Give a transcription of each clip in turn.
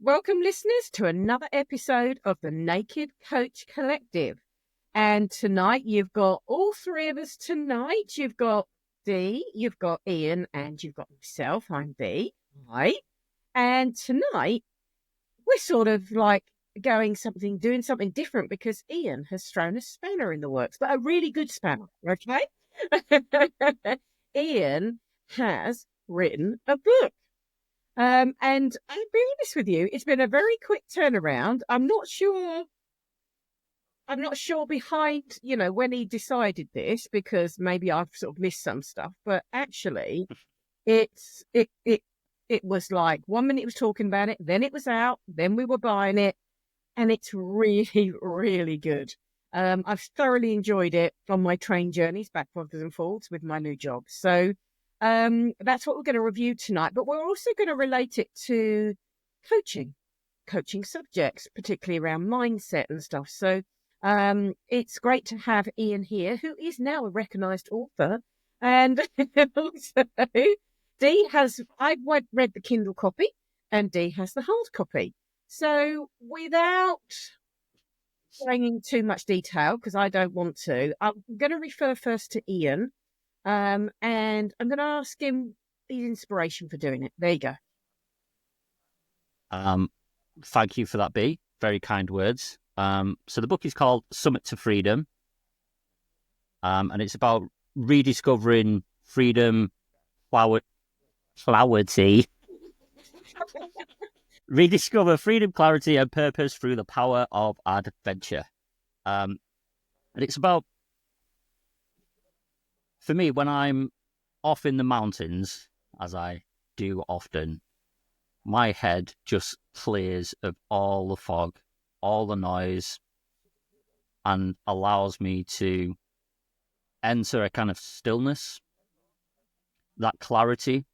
Welcome, listeners, to another episode of the Naked Coach Collective. And tonight, you've got all three of us tonight. You've got Dee, you've got Ian, and you've got myself. I'm Dee. Hi. And tonight, we're sort of like doing something different because Ian has thrown a spanner in the works, but a really good spanner, okay? Ian has written a book. And I'll be honest with you, it's been a very quick turnaround. I'm not sure behind, when he decided this, because maybe I've sort of missed some stuff, but actually it was like 1 minute he was talking about it, then it was out, then we were buying it, and it's really, really good. I've thoroughly enjoyed it on my train journeys backwards and forwards with my new job. So that's what we're going to review tonight, but we're also going to relate it to coaching subjects, particularly around mindset and stuff. So it's great to have Ian here, who is now a recognised author, and also I've read the Kindle copy, and Dee has the hard copy. So without going into too much detail, because I don't want to, I'm going to refer first to Ian. And I'm going to ask him his inspiration for doing it. There you go. Thank you for that, B. Very kind words. So the book is called Summit to Freedom. And it's about rediscovering freedom, clarity. Rediscover freedom, clarity, and purpose through the power of adventure. And it's about, for me, when I'm off in the mountains, as I do often, my head just clears of all the fog, all the noise, and allows me to enter a kind of stillness, that clarity,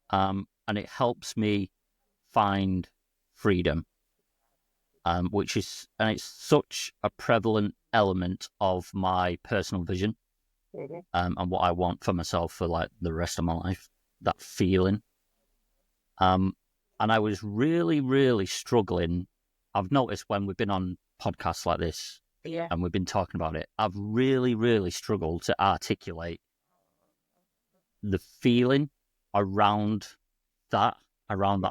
and it helps me find freedom, it's such a prevalent element of my personal vision. And what I want for myself for like the rest of my life, that feeling. And I was really, really struggling. I've noticed when we've been on podcasts like this, and we've been talking about it, I've really, really struggled to articulate the feeling around that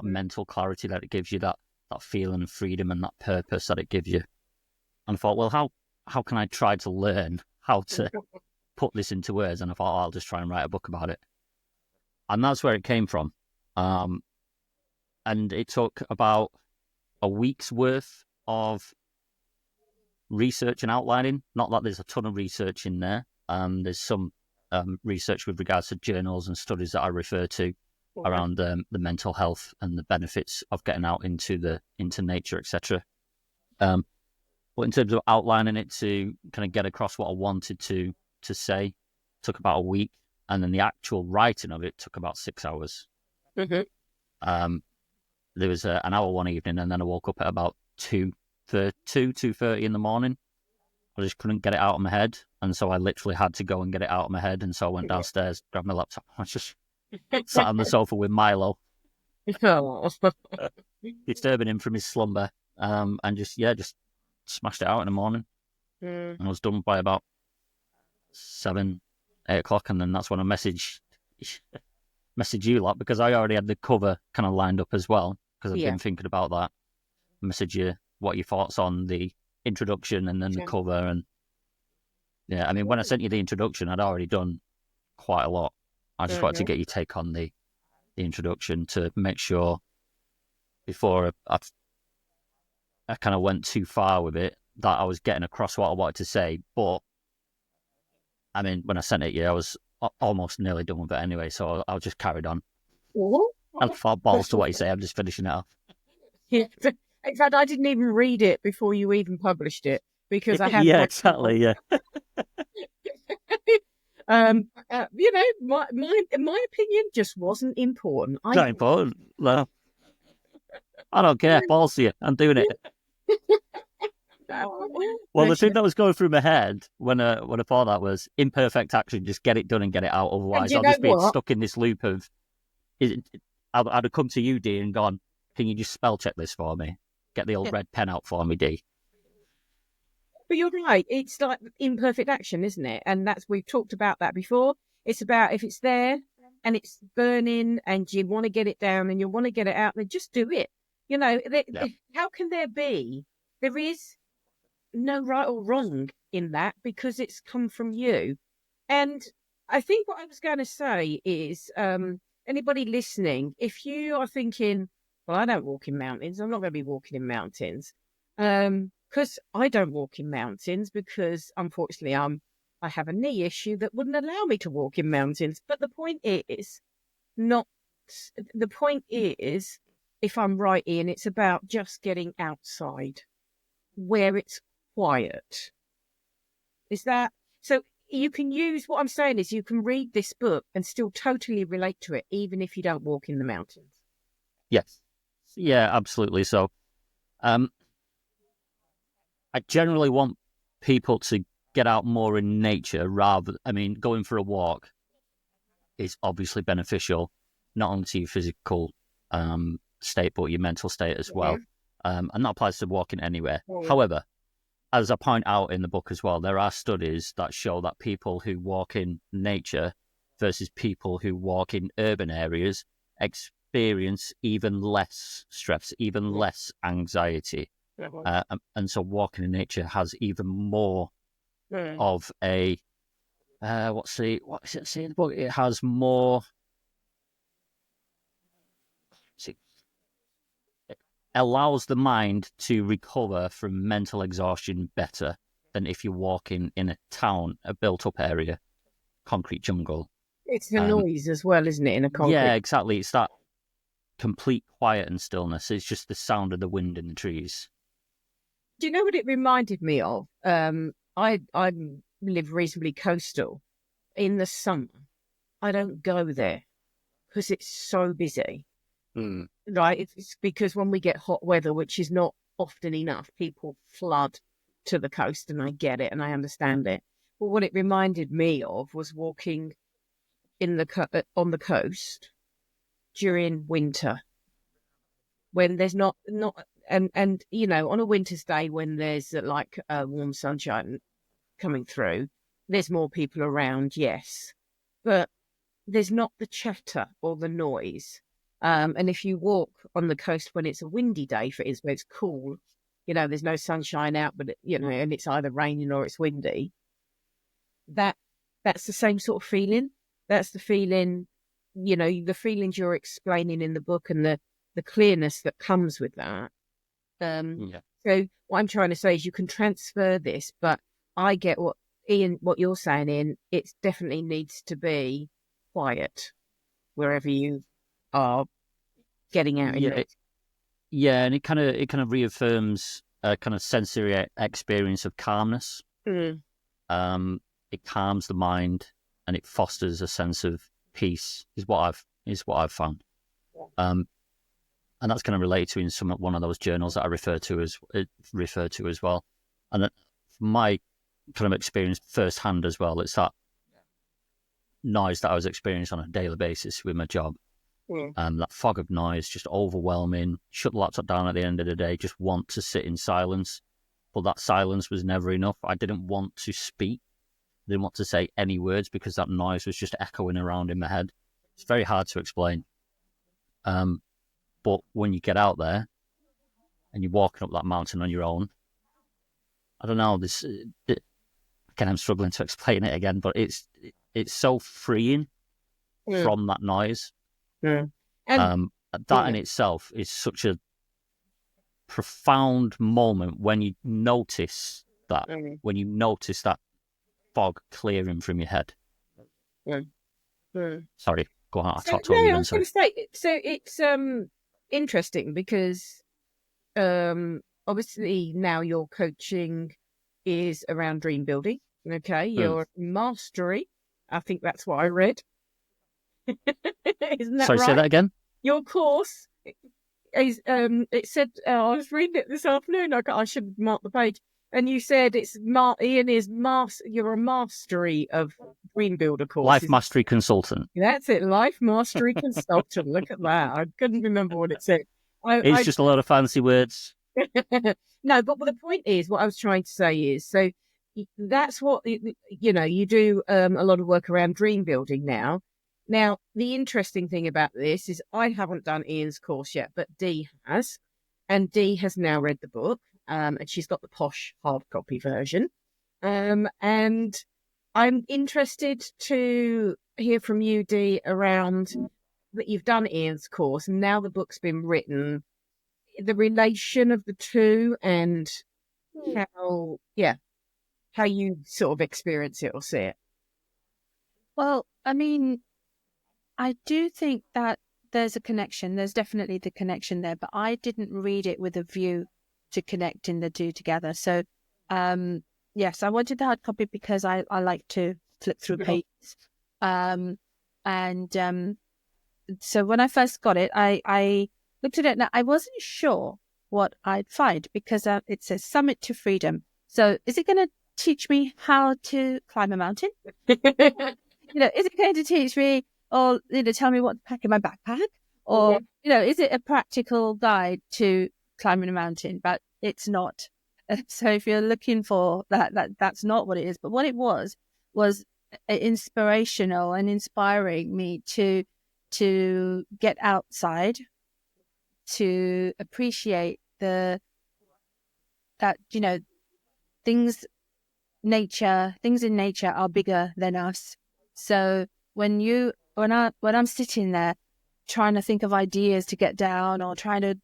mental clarity that it gives you, that feeling of freedom and that purpose that it gives you. And I thought, well, how can I try to learn how to put this into words? And I thought, I'll just try and write a book about it. And that's where it came from. And it took about a week's worth of research and outlining. Not that there's a ton of research in there. There's some research with regards to journals and studies that I refer to around the mental health and the benefits of getting out into nature, etc. But in terms of outlining it to kind of get across what I wanted to say, took about a week, and then the actual writing of it took about 6 hours. Mm-hmm. There was an hour one evening, and then I woke up at about 2:30 in the morning. I just couldn't get it out of my head, and so I literally had to go and get it out of my head. And so I went downstairs, grabbed my laptop, I just sat on the sofa with Milo, disturbing him from his slumber, and just smashed it out in the morning. And I was done by about 7, 8 o'clock, and then that's when I messaged you lot, because I already had the cover kind of lined up as well, because I've been thinking about that. Message you what your thoughts on the introduction and then the cover. And I mean, when I sent you the introduction, I'd already done quite a lot. I just wanted to get your take on the introduction to make sure before I kind of went too far with it that I was getting across what I wanted to say. But I mean, when I sent it, I was almost nearly done with it anyway, so I just carried on. I thought, balls to what you say, I'm just finishing it off. Yeah. In fact, I didn't even read it before you even published it, because I had exactly. My opinion just wasn't important. Not important. No. I don't care. Balls to you. I'm doing it. Well, the thing that was going through my head when I thought that was imperfect action. Just get it done and get it out. Otherwise, I'll just be stuck in this loop of. I'd have come to you, Dee, and gone, can you just spell check this for me? Get the old red pen out for me, D. But you're right. It's like imperfect action, isn't it? And we've talked about that before. It's about if it's there and it's burning and you want to get it down and you want to get it out, then just do it. You know, how can there is no right or wrong in that because it's come from you. And I think what I was going to say is anybody listening, if you are thinking, well, I don't walk in mountains, I'm not going to be walking in mountains. Because I don't walk in mountains because, unfortunately, I have a knee issue that wouldn't allow me to walk in mountains. But the point is, if I'm right, Ian, it's about just getting outside where it's quiet. Is that so? You can use what I'm saying is you can read this book and still totally relate to it, even if you don't walk in the mountains. Yes. Yeah, absolutely. So, I generally want people to get out more in nature going for a walk is obviously beneficial, not only to your physical state, but your mental state as well. And that applies to walking anywhere. However, as I point out in the book as well, there are studies that show that people who walk in nature versus people who walk in urban areas experience even less stress, even less anxiety. And so walking in nature has even more of a what does it say in the book? It has more. It allows the mind to recover from mental exhaustion better than if you're walking in a town, a built-up area, concrete jungle. It's the noise as well, isn't it? In a concrete. Yeah, exactly. It's that complete quiet and stillness. It's just the sound of the wind in the trees. Do you know what it reminded me of? I live reasonably coastal. In the summer, I don't go there because it's so busy. Right? It's because when we get hot weather, which is not often enough, people flood to the coast, and I get it and I understand it. But what it reminded me of was walking on the coast during winter when there's not. And you know, on a winter's day when there's warm sunshine coming through, there's more people around, yes, but there's not the chatter or the noise. And if you walk on the coast when it's a windy day, for instance, where it's cool, you know, there's no sunshine out, but and it's either raining or it's windy. That's the same sort of feeling. That's the feeling, the feelings you're explaining in the book and the clearness that comes with that. So what I'm trying to say is you can transfer this, but I get what you're saying, Ian. It definitely needs to be quiet wherever you are getting out. Yeah, and it kind of reaffirms a kind of sensory experience of calmness. It calms the mind and it fosters a sense of peace. Is what I've found. And that's kind of related to in one of those journals that I refer to as well. And my kind of experience firsthand as well, it's that noise that I was experiencing on a daily basis with my job. That fog of noise, just overwhelming. Shut the laptop down at the end of the day, just want to sit in silence. But that silence was never enough. I didn't want to speak. I didn't want to say any words because that noise was just echoing around in my head. It's very hard to explain. But when you get out there and you're walking up that mountain on your own, I don't know, again, I'm struggling to explain it again, but it's so freeing from that noise. And that in itself is such a profound moment when you notice that, fog clearing from your head. Sorry, go on, I talked over you. I was going to say, so it's interesting because obviously now your coaching is around dream building. Okay, your mastery, I think that's what I read. Isn't that Sorry, right? say that again. Your course is it said I was reading it this afternoon. I should mark the page, and you said Ian is you're a mastery of dream builder course. Life mastery consultant. That's it, life mastery consultant. Look at that. I couldn't remember what it said. It's just a lot of fancy words. No, but the point is, what I was trying to say is, so that's what you do a lot of work around dream building now. Now, the interesting thing about this is I haven't done Ian's course yet, but Dee has, and Dee has now read the book, and she's got the posh hard copy version. And I'm interested to hear from you, Dee, around that you've done Ian's course, and now the book's been written, the relation of the two, and how you sort of experience it or see it. Well, I mean, I do think that there's a connection. There's definitely the connection there, but I didn't read it with a view to connecting the two together. So, yes, I wanted the hard copy because I like to flip through pages. So when I first got it, I looked at it and I wasn't sure what I'd find because it says Summit to Freedom. So is it going to teach me how to climb a mountain? Is it going to teach me or, tell me what to pack in my backpack? Or, is it a practical guide to climbing a mountain? But it's not. So if you're looking for that's not what it is. But what it was inspirational and inspiring me to get outside, to appreciate things in nature are bigger than us. So when I'm sitting there trying to think of ideas to get down or trying to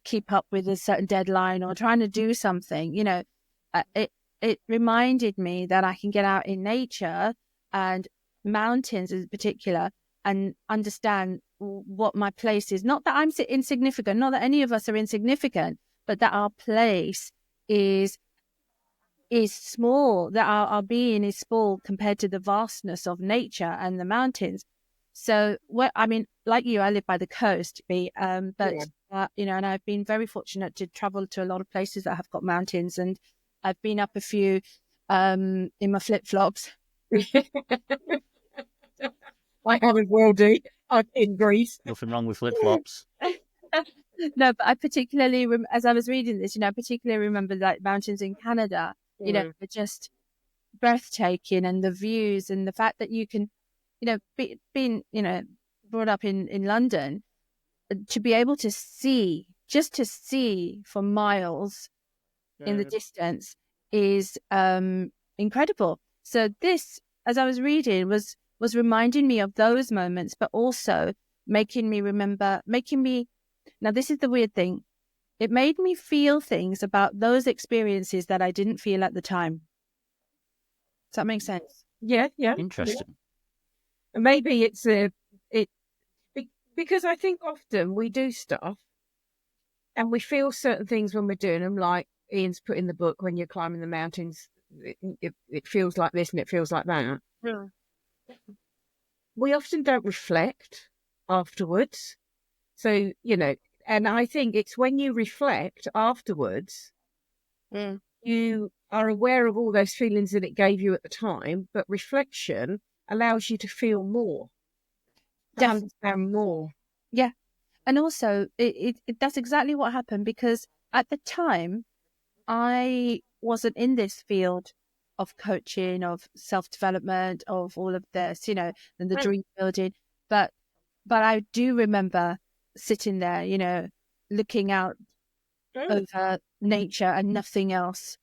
keep up with a certain deadline or trying to do something, it reminded me that I can get out in nature and mountains in particular and understand what my place is. Not that I'm insignificant, not that any of us are insignificant, but that our place is small, that our being is small compared to the vastness of nature and the mountains. So, like you, I live by the coast, and I've been very fortunate to travel to a lot of places that have got mountains, and I've been up a few in my flip-flops. I haven't, will do. I'm in Greece. Nothing wrong with flip-flops. No, but I particularly, as I was reading this, I particularly remember like mountains in Canada, they're just breathtaking, and the views and the fact that you can, being, brought up in London, to be able to see for miles in the distance is incredible. So this, as I was reading, was reminding me of those moments, but also making me, now this is the weird thing, it made me feel things about those experiences that I didn't feel at the time. Does that make sense? Yeah. Interesting. Yeah. Maybe it's because I think often we do stuff and we feel certain things when we're doing them, like Ian's put in the book, when you're climbing the mountains, it feels like this and it feels like that. Yeah. We often don't reflect afterwards. So, and I think it's when you reflect afterwards, you are aware of all those feelings that it gave you at the time, but reflection allows you to feel more, to understand more. Yeah. And also, that's exactly what happened, because at the time, I wasn't in this field of coaching, of self-development, of all of this, and the dream building. But I do remember sitting there, looking out over nature and nothing else.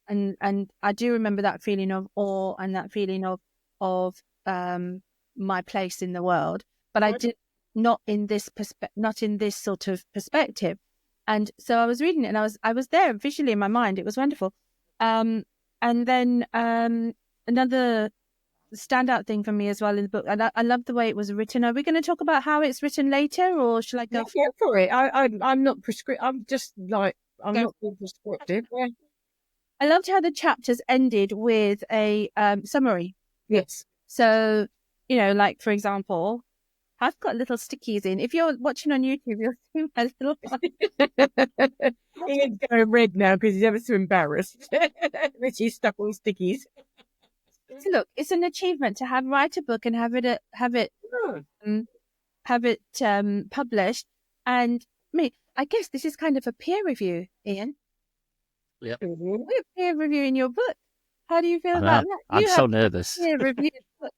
And I do remember that feeling of awe and that feeling of my place in the world. But I did not in this sort of perspective. And so I was reading it, and I was there visually in my mind. It was wonderful. And then another standout thing for me as well in the book, and I love the way it was written. Are we going to talk about how it's written later, or shall I go? Yeah, for it. I'm not prescriptive. I'm just like, I'm not being prescriptive. Yeah. I loved how the chapters ended with a summary. Yes. So, like, for example, I've got little stickies in. If you're watching on YouTube, you'll see my little one. Ian's going red now because he's ever so embarrassed that she's stuck all stickies. So look, it's an achievement to write a book and have it published. And I guess this is kind of a peer review, Ian. Yep. We're peer reviewing your book. How do you feel I about know. that? I'm You so have nervous. peer reviewed book.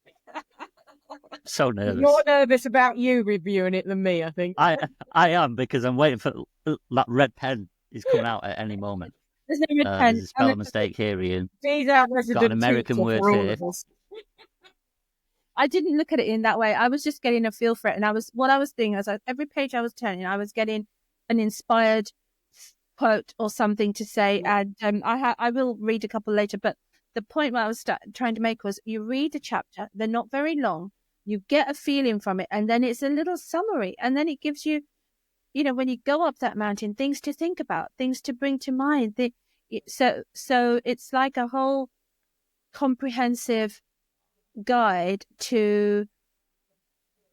So nervous. More nervous about you reviewing it than me, I think. I am, because I'm waiting for that red pen is coming out at any moment. There's no red pen. There's a spelling mistake here, Ian. She's our Got an resident American teacher word for all here. of us. I didn't look at it in that way. I was just getting a feel for it, and what I was doing is every page I was turning, I was getting an inspired quote or something to say, and I will read a couple later. But the point what I was trying to make was, you read a chapter, they're not very long, you get a feeling from it, and then it's a little summary, and then it gives you, when you go up that mountain, things to think about, things to bring to mind. So it's like a whole comprehensive guide to,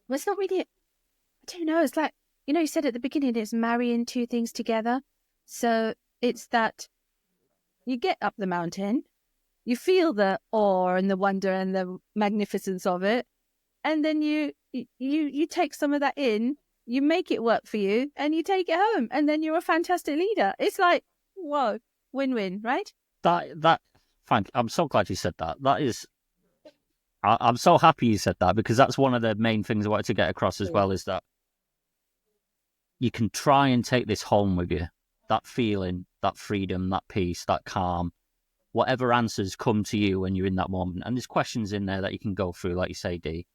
well, it's not really, I don't know, it's like, you said at the beginning, it's marrying two things together. So it's that you get up the mountain, you feel the awe and the wonder and the magnificence of it, and then you take some of that in, you make it work for you, and you take it home, and then you're a fantastic leader. It's like, whoa, win-win, right? Frank, I'm so glad you said that. That is, I'm so happy you said that, because that's one of the main things I wanted to get across as well, is that you can try and take this home with you. That feeling, that freedom, that peace, that calm, whatever answers come to you when you're in that moment. And there's questions in there that you can go through, like you say, Dee.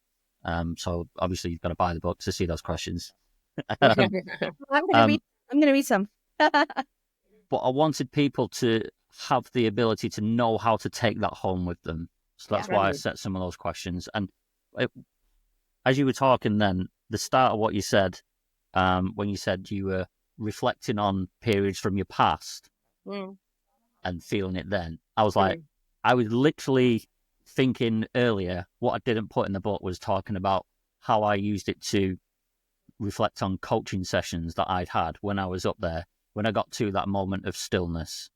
So obviously you've got to buy the book to see those questions. I'm going to read some. But I wanted people to have the ability to know how to take that home with them. So that's why I set some of those questions. And as you were talking then, the start of what you said, when you said you were reflecting on periods from your past and feeling it then, I was like, I was literally thinking earlier, what I didn't put in the book was talking about how I used it to reflect on coaching sessions that I'd had when I was up there. When I got to that moment of stillness,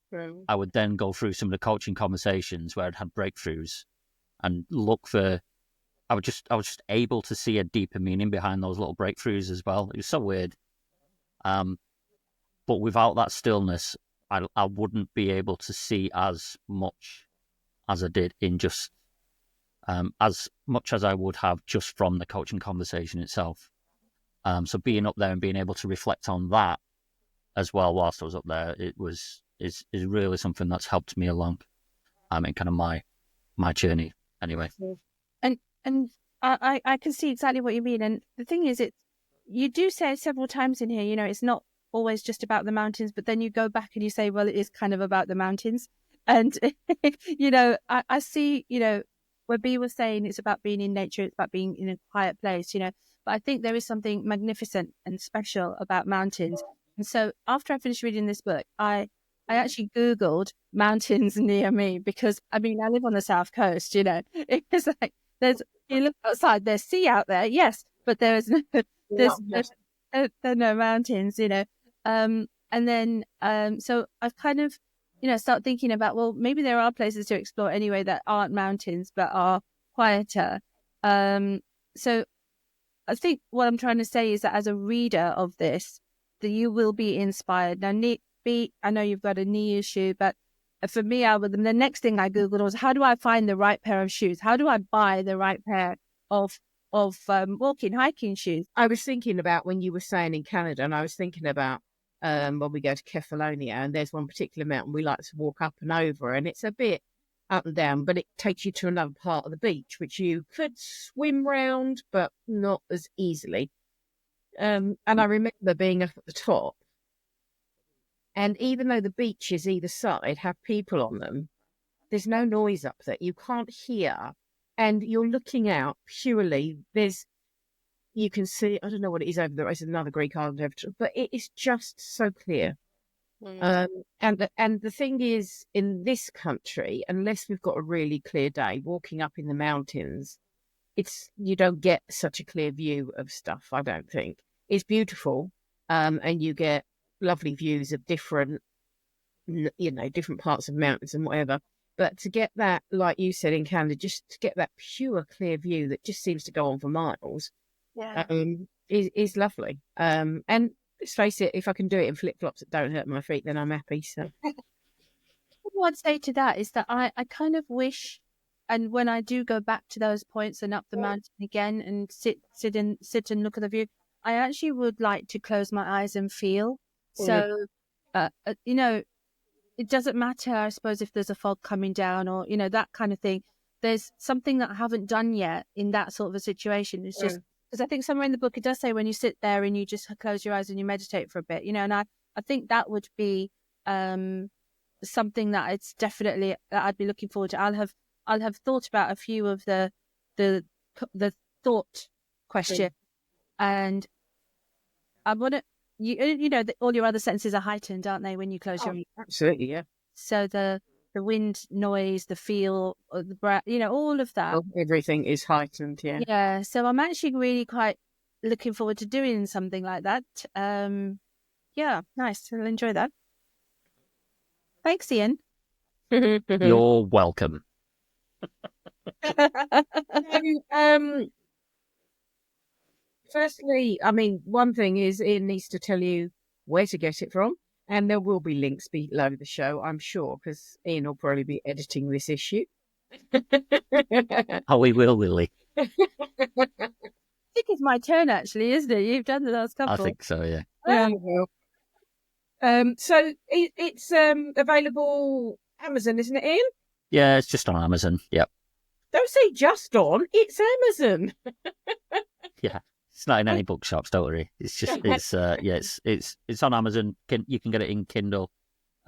I would then go through some of the coaching conversations where I'd had breakthroughs and look for, I was just able to see a deeper meaning behind those little breakthroughs as well. It was so weird. But without that stillness, I wouldn't be able to see as much as I did in just, as much as I would have just from the coaching conversation itself. So being up there and being able to reflect on that as well whilst I was up there, is really something that's helped me along in kind of my journey anyway. And I can see exactly what you mean. And the thing is, you do say several times in here, it's not always just about the mountains, but then you go back and you say, well, it is kind of about the mountains. And, I see, where B was saying it's about being in nature, it's about being in a quiet place, but I think there is something magnificent and special about mountains. And so after I finished reading this book, I actually Googled mountains near me, because, I live on the South Coast, it's like, you look outside, there's sea out there, yes, but there's no mountains, and then, so I've kind of, start thinking about, well, maybe there are places to explore anyway that aren't mountains, but are quieter. So I think what I'm trying to say is that as a reader of this, that you will be inspired. Now, I know you've got a knee issue, but for me, the next thing I Googled was, how do I find the right pair of shoes? How do I buy the right pair of hiking shoes? I was thinking about when you were saying in Canada, and I was thinking about when we go to Kefalonia, and there's one particular mountain we like to walk up and over, and it's a bit up and down, but it takes you to another part of the beach, which you could swim round, but not as easily. And I remember being up at the top, and even though the beaches either side have people on them, there's no noise up there. You can't hear, and you're looking out purely. You can see, I don't know what it is over there. It's another Greek island, but it is just so clear. And the thing is, in this country, unless we've got a really clear day, walking up in the mountains, you don't get such a clear view of stuff. I don't think it's beautiful, and you get lovely views of different parts of mountains and whatever. But to get that, like you said in Canada, just to get that pure, clear view that just seems to go on for miles, is lovely. And let's face it, if I can do it in flip-flops that don't hurt my feet, then I'm happy. So What I'd say to that is that I kind of wish, and when I do go back to those points and up the mountain again and sit and look at the view, I actually would like to close my eyes and feel. So, it doesn't matter, I suppose, if there's a fog coming down or, that kind of thing. There's something that I haven't done yet in that sort of a situation. It's just because I think somewhere in the book it does say when you sit there and you just close your eyes and you meditate for a bit, and I think that would be something that it's definitely that I'd be looking forward to. I'll have thought about a few of the thought question, and I want to. All your other senses are heightened, aren't they, when you close your eyes? Absolutely, yeah. So the wind noise, the feel, the breath, all of that. Everything is heightened, yeah. Yeah. So I'm actually really quite looking forward to doing something like that. Yeah, nice. I'll enjoy that. Thanks, Ian. You're welcome. Firstly, I mean, one thing is Ian needs to tell you where to get it from, and there will be links below the show, I'm sure, because Ian will probably be editing this issue. Oh, we will he? I think it's my turn, actually, isn't it? You've done the last couple. I think so, yeah. Yeah, well. So it's available Amazon, isn't it, Ian? Yeah, it's just on Amazon. Yep. Don't say just on. It's Amazon. Yeah, it's not in any bookshops. Don't worry. It's just it's on Amazon. You can get it in Kindle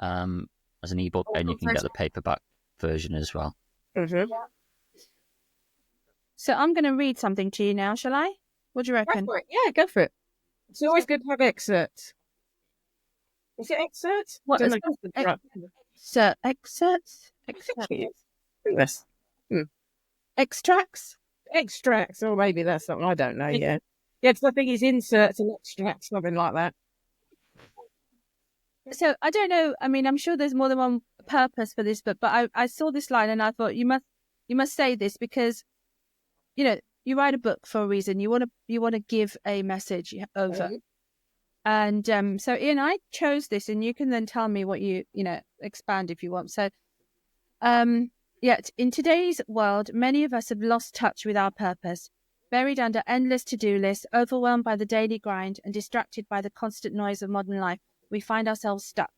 as an ebook, and you can get the paperback version as well. Mm-hmm. So I'm going to read something to you now. Shall I? What do you reckon? Go for it. Yeah, go for it. It's always good to have excerpts. Is it excerpts? What is excerpts? Yes. Extracts? Extracts, or maybe that's something I don't know. Yeah, because I think it's inserts and extracts, something like that. So I don't know. I mean, I'm sure there's more than one purpose for this book, but I saw this line and I thought you must say this because you write a book for a reason. You want to give a message over. And so, Ian, I chose this, and you can then tell me what you expand if you want. So, yet in today's world, many of us have lost touch with our purpose, buried under endless to-do lists, overwhelmed by the daily grind, and distracted by the constant noise of modern life. We find ourselves stuck,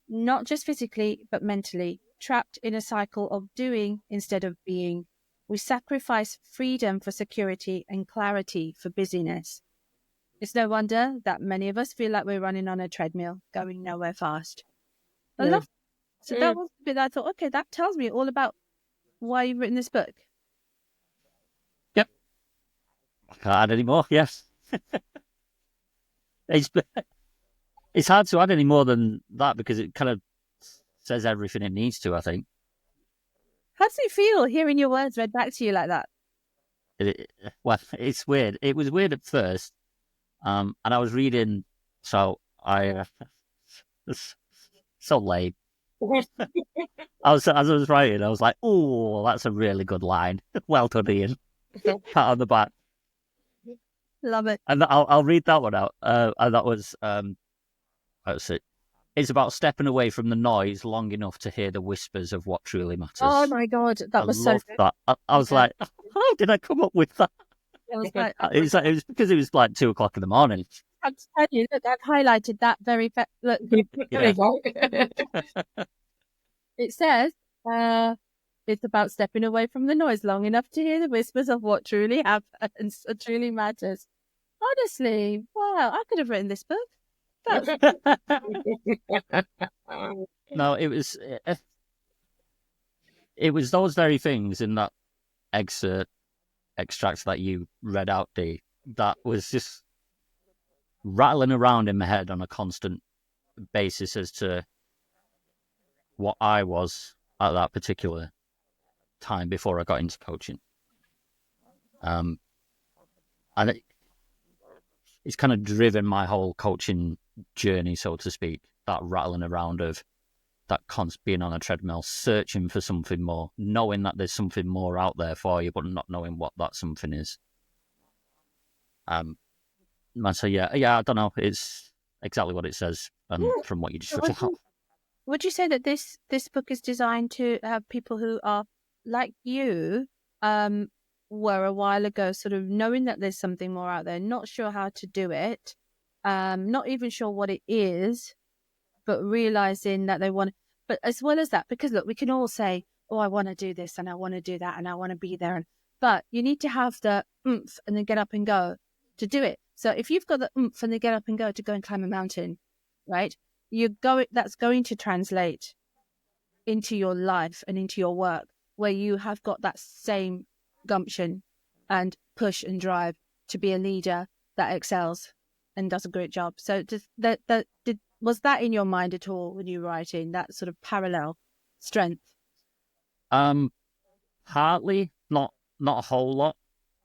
not just physically, but mentally, trapped in a cycle of doing instead of being. We sacrifice freedom for security and clarity for busyness. It's no wonder that many of us feel like we're running on a treadmill, going nowhere fast. I love it. So that was the bit that I thought, okay, that tells me all about why you've written this book. Yep. I can't add any more, yes. It's hard to add any more than that because it kind of says everything it needs to, I think. How does it feel hearing your words read back to you like that? Well, it's weird. It was weird at first. And I was reading, so I so late. As I was writing, I was like, "Oh, that's a really good line. Well done, Ian." Pat on the back. Love it. And I'll read that one out. And that was let's see. It's about stepping away from the noise long enough to hear the whispers of what truly matters. Oh my God, that was so good. That. I was like, how did I come up with that? It was because it was like 2:00 in the morning. I tell you, look, I've highlighted that very. Look, it says, "It's about stepping away from the noise long enough to hear the whispers of what truly happens, or truly matters." Honestly, wow! I could have written this book. No, it was those very things in that extracts that you read out, Dee, that was just rattling around in my head on a constant basis as to what I was at that particular time before I got into coaching. And it's kind of driven my whole coaching journey, so to speak, that rattling around of that being on a treadmill, searching for something more, knowing that there's something more out there for you, but not knowing what that something is. So yeah, I don't know. It's exactly what it says, and from what you just read out. Would you say that this book is designed to have people who are like you, were a while ago, sort of knowing that there's something more out there, not sure how to do it, not even sure what it is, but realizing that they want, but as well as that, because look, we can all say, oh, I want to do this and I want to do that and I want to be there. But you need to have the oomph and then get up and go to do it. So if you've got the oomph and then get up and go to go and climb a mountain, right? That's going to translate into your life and into your work, where you have got that same gumption and push and drive to be a leader that excels and does a great job. So was that in your mind at all when you were writing, that sort of parallel strength? Partly, not a whole lot.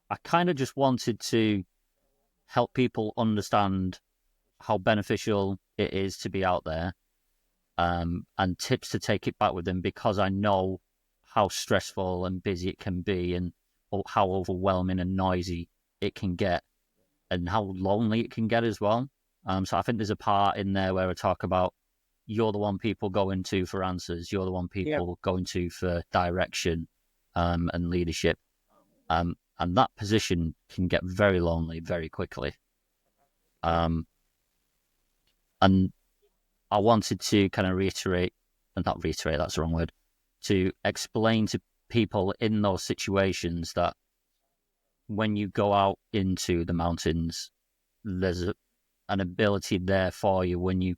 I kind of just wanted to help people understand how beneficial it is to be out there, and tips to take it back with them, because I know how stressful and busy it can be, and how overwhelming and noisy it can get, and how lonely it can get as well. So I think there's a part in there where I talk about you're the one people go into for answers, you're the one people go into for direction, and leadership. And that position can get very lonely very quickly. And I wanted to kind of not reiterate, that's the wrong word, to explain to people in those situations that when you go out into the mountains, there's an ability there for you when you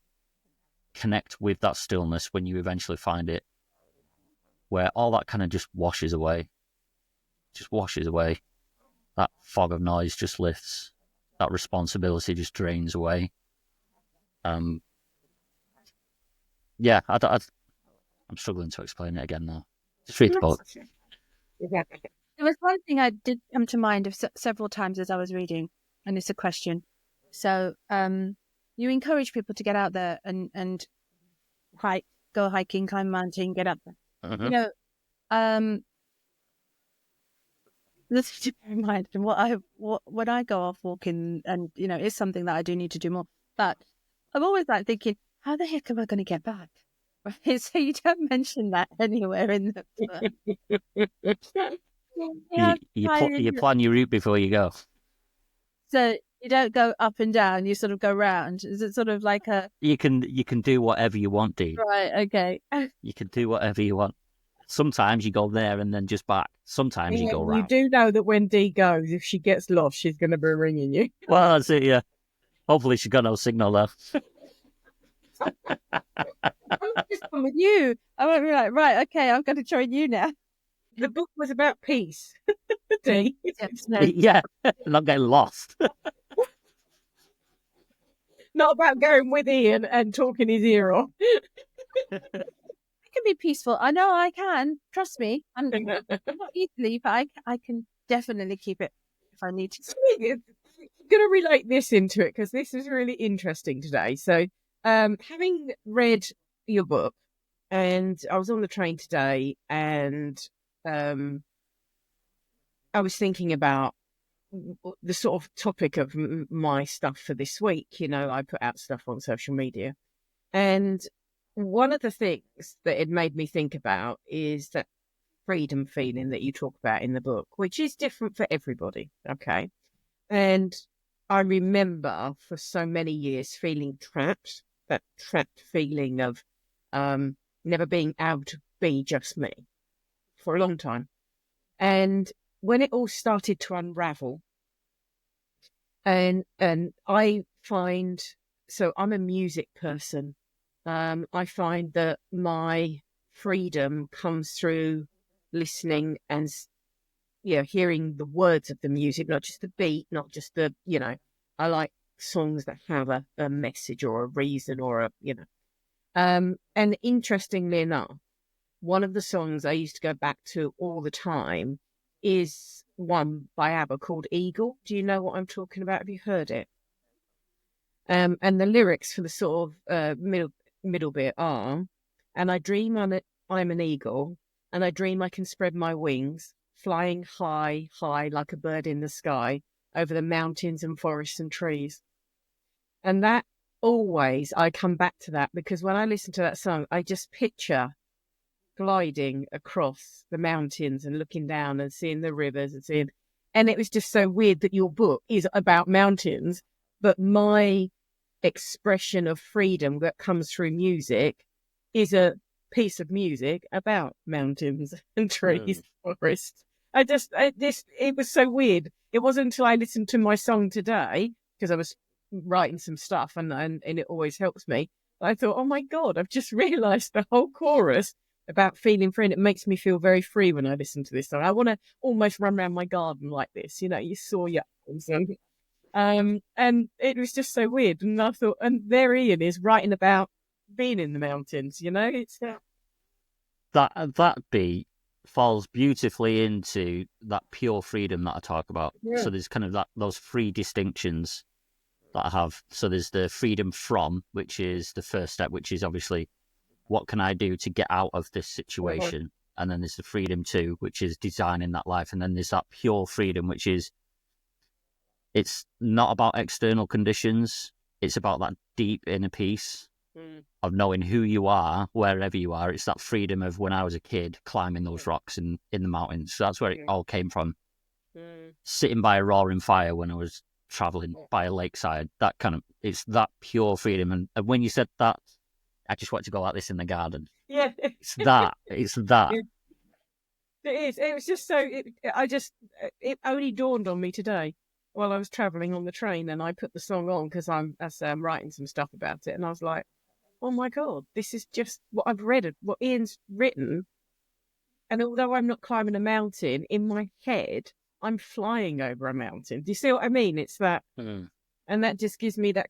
connect with that stillness, when you eventually find it, where all that kind of just washes away. That fog of noise just lifts. That responsibility just drains away. Yeah, I'm struggling to explain it again now. Just read the book. Exactly. There was one thing I did come to mind of several times as I was reading, and it's a question. So, you encourage people to get out there and hike, go hiking, climb a mountain, get up there. Mm-hmm. You know, this to bear in mind, and when I go off walking, and you know, it's something that I do need to do more. But I'm always like thinking, how the heck am I going to get back? Right? So you don't mention that anywhere in the book. You plan your route before you go. So you don't go up and down; you sort of go round. Is it sort of like a? You can do whatever you want, Dee. Right. Okay. You can do whatever you want. Sometimes you go there and then just back. Sometimes you go round. You do know that when Dee goes, if she gets lost, she's going to be ringing you. Well, that's it. Yeah. Hopefully, she's got no signal though. I'm just come with you. I won't be like, right, okay, I'm going to join you now. The book was about peace. Dee. Yeah, not getting lost. Not about going with Ian and talking his ear off. I can be peaceful. I know I can. Trust me. I'm not easily, but I can definitely keep it if I need to. I'm going to relate this into it because this is really interesting today. So, having read your book, and I was on the train today, and I was thinking about the sort of topic of my stuff for this week. You know, I put out stuff on social media, and one of the things that it made me think about is that freedom feeling that you talk about in the book, which is different for everybody. Okay. And I remember for so many years feeling trapped, that trapped feeling of never being able to be just me for a long time. And when it all started to unravel, and I find, so I'm a music person. I find that my freedom comes through listening and hearing the words of the music, not just the beat, not just the, I like songs that have a message or a reason or and interestingly enough, one of the songs I used to go back to all the time is one by ABBA called Eagle. Do you know what I'm talking about? Have you heard it? And the lyrics for the sort of middle bit are, and I dream I'm an eagle, and I dream I can spread my wings, flying high, high like a bird in the sky, over the mountains and forests and trees. And that always I come back to that, because when I listen to that song, I just picture gliding across the mountains and looking down and seeing the rivers and it was just so weird that your book is about mountains, but my expression of freedom that comes through music is a piece of music about mountains and trees, forests. It was so weird. It wasn't until I listened to my song today, because I was writing some stuff and it always helps me. I thought, oh my God, I've just realised the whole chorus about feeling free, and it makes me feel very free when I listen to this song. I want to almost run around my garden like this, you saw your and it was just so weird. And I thought, and there Ian is writing about being in the mountains, it's that beat falls beautifully into that pure freedom that I talk about. Yeah. So there's kind of those three distinctions that I have. So there's the freedom from, which is the first step, which is obviously what can I do to get out of this situation? And then there's the freedom to, which is designing that life. And then there's that pure freedom, which is, it's not about external conditions. It's about that deep inner peace of knowing who you are, wherever you are. It's that freedom of when I was a kid climbing those rocks in the mountains. So that's where it all came from. Sitting by a roaring fire when I was traveling by a lakeside, it's that pure freedom. And when you said that, I just want to go like this in the garden. Yeah. It's that. It is. It was just so, it only dawned on me today while I was travelling on the train, and I put the song on because I'm writing some stuff about it. And I was like, oh my God, this is just what I've read, what Ian's written. And although I'm not climbing a mountain, in my head, I'm flying over a mountain. Do you see what I mean? It's that, and that just gives me that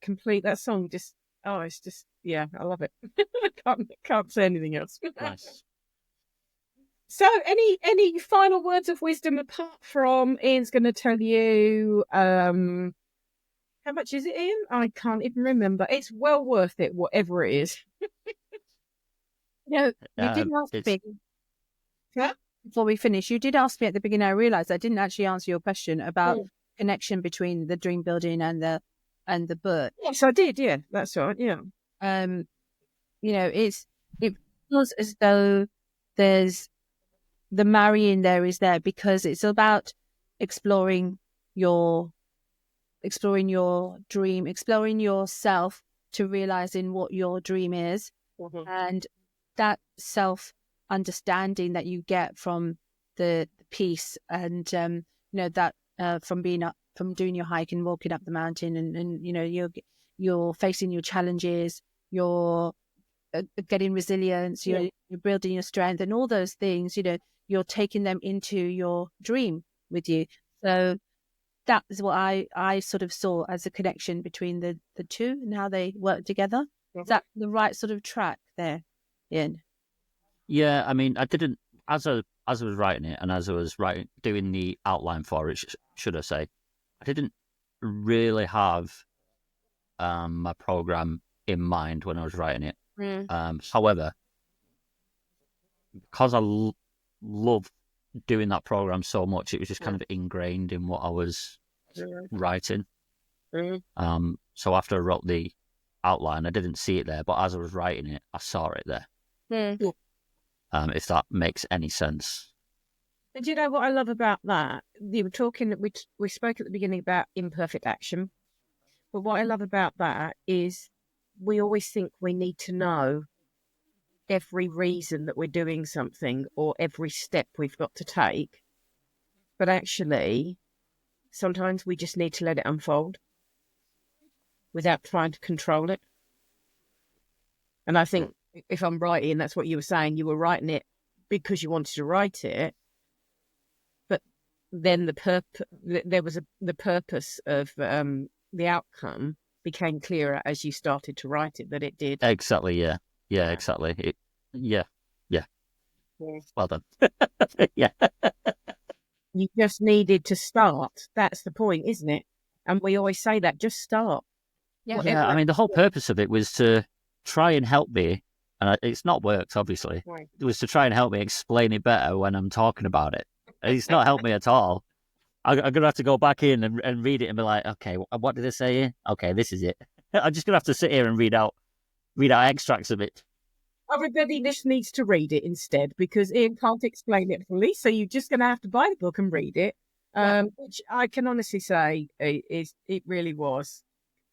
song just, it's just, yeah, I love it. can't say anything else. Nice. So any final words of wisdom, apart from Ian's going to tell you, how much is it, Ian? I can't even remember. It's well worth it, whatever it is. You did ask me, before we finish, you did ask me at the beginning, I realised I didn't actually answer your question about connection between the dream building and the book. Yes, I did, yeah. That's right, yeah. It feels as though there's the marrying there because it's about exploring your dream, exploring yourself to realizing what your dream is, and that self understanding that you get from the peace and that from being up, from doing your hike and walking up the mountain, and you're facing your challenges, you're getting resilience, you're building your strength, and all those things, you're taking them into your dream with you. So that is what I sort of saw as a connection between the two and how they work together. Is that the right sort of track there, Ian? Yeah, I mean, I didn't, as I was writing it and as I was doing the outline for it, should I say, I didn't really have my program in mind when I was writing it. However, because I love doing that program so much, it was just kind of ingrained in what I was writing. So after I wrote the outline, I didn't see it there, but as I was writing it, I saw it there. If that makes any sense. And do you know what I love about that? You were talking, we spoke at the beginning about imperfect action, but what I love about that is we always think we need to know every reason that we're doing something or every step we've got to take. But actually, sometimes we just need to let it unfold without trying to control it. And I think if I'm writing, that's what you were saying. You were writing it because you wanted to write it. But then the purpose of the outcome became clearer as you started to write it, that it did. Exactly, yeah. Yeah, exactly. Yeah. Well done. Yeah. You just needed to start. That's the point, isn't it? And we always say that, just start. Yeah, I mean, the whole purpose of it was to try and help me, and it's not worked, obviously. Right. It was to try and help me explain it better when I'm talking about it. It's not helped me at all. I'm going to have to go back in and read it and be like, okay, what did I say here? Okay, this is it. I'm just gonna have to sit here and read out extracts of it. Everybody just needs to read it instead because Ian can't explain it fully. So you're just going to have to buy the book and read it, which I can honestly say it really was,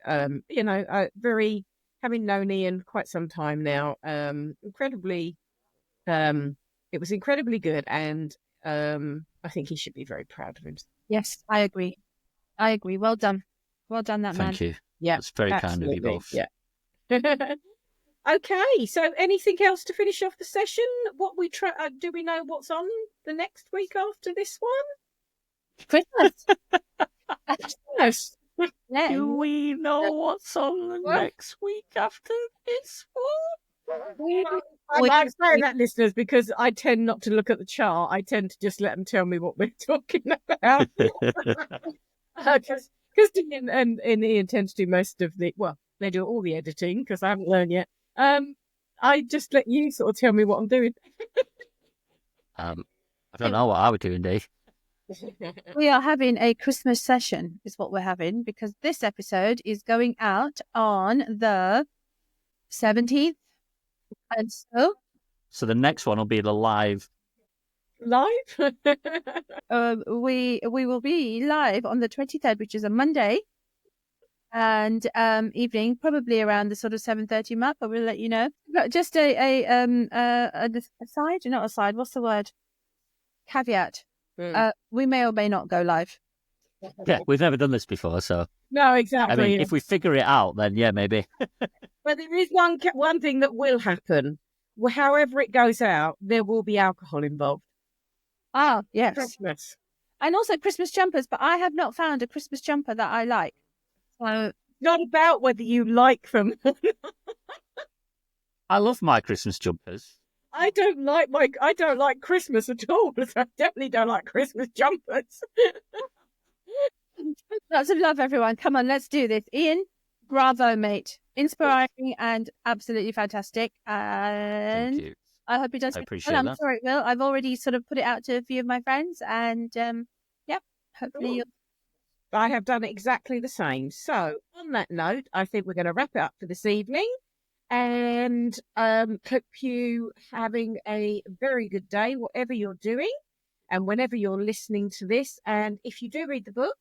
very, having known Ian quite some time now, incredibly, it was incredibly good. And I think he should be very proud of himself. Yes, I agree. Well done. Well done, that man. Thank you. Yeah, it's very kind of you both. Yeah. Okay, so anything else to finish off the session? What we do we know what's on the next week after this one? Christmas. Yes. Do we know what's on the next week after this one? I'm saying that, listeners, because I tend not to look at the chart. I tend to just let them tell me what we're talking about. Because Ian and Ian tend to do most of the, well, they do all the editing because I haven't learned yet. I just let you sort of tell me what I'm doing. I don't know what I would do, Dave. We are having a Christmas session, is what we're having, because this episode is going out on the 17th. And so the next one will be the live. Live? We will be live on the 23rd, which is a Monday. And evening, probably around the sort of 7:30 mark. I will let you know. But just a aside, not aside. What's the word? Caveat. We may or may not go live. Yeah, we've never done this before, so no, exactly. I mean, if we figure it out, then yeah, maybe. But there is one thing that will happen. However it goes out, there will be alcohol involved. Ah, yes. Christmas. And also Christmas jumpers, but I have not found a Christmas jumper that I like. So not about whether you like them. I love my Christmas jumpers. I don't like Christmas at all. I definitely don't like Christmas jumpers. Lots of love, everyone. Come on, let's do this. Ian, bravo, mate. Inspiring and absolutely fantastic. And Thank you. I hope it does. I appreciate I'm that. sure it will. I've already sort of put it out to a few of my friends, and hopefully you'll... I have done exactly the same. So on that note, I think we're going to wrap it up for this evening. And hope you having a very good day, whatever you're doing, and whenever you're listening to this. And if you do read the book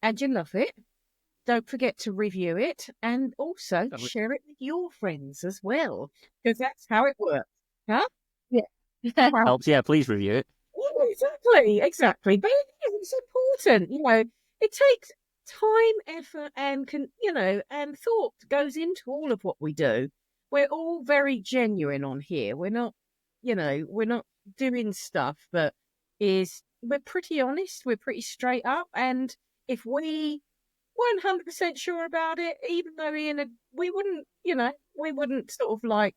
and you love it, don't forget to review it and also share it with your friends as well, because that's how it works. Huh? Yeah. Helps, yeah, please review it. Exactly. But it's important, it takes time, effort, and and thought goes into all of what we do. We're all very genuine on here. We're not doing stuff that we're pretty honest. We're pretty straight up. And if we weren't 100% sure about it, even though we wouldn't sort of like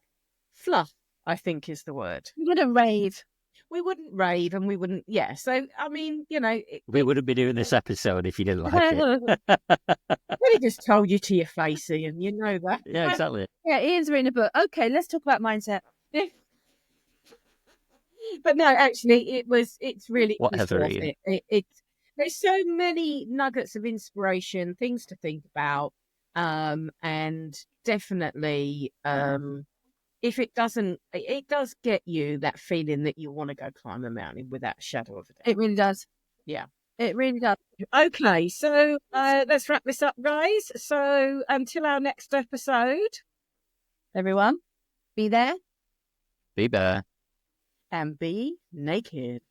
fluff, I think is the word. We wouldn't rave. We wouldn't rave, and we wouldn't, yeah. So, I mean, we wouldn't be doing this episode if you didn't like it. I just told you to your face, Ian. You know that. Yeah, exactly. Yeah, Ian's reading a book. Okay, let's talk about mindset. But no, actually, it's really whatever. Ian. There's so many nuggets of inspiration, things to think about, and definitely, if it doesn't, it does get you that feeling that you want to go climb a mountain without a shadow of a doubt. It really does. Yeah. It really does. Okay, so let's wrap this up, guys. So until our next episode, everyone, be there. Be bare. And be naked.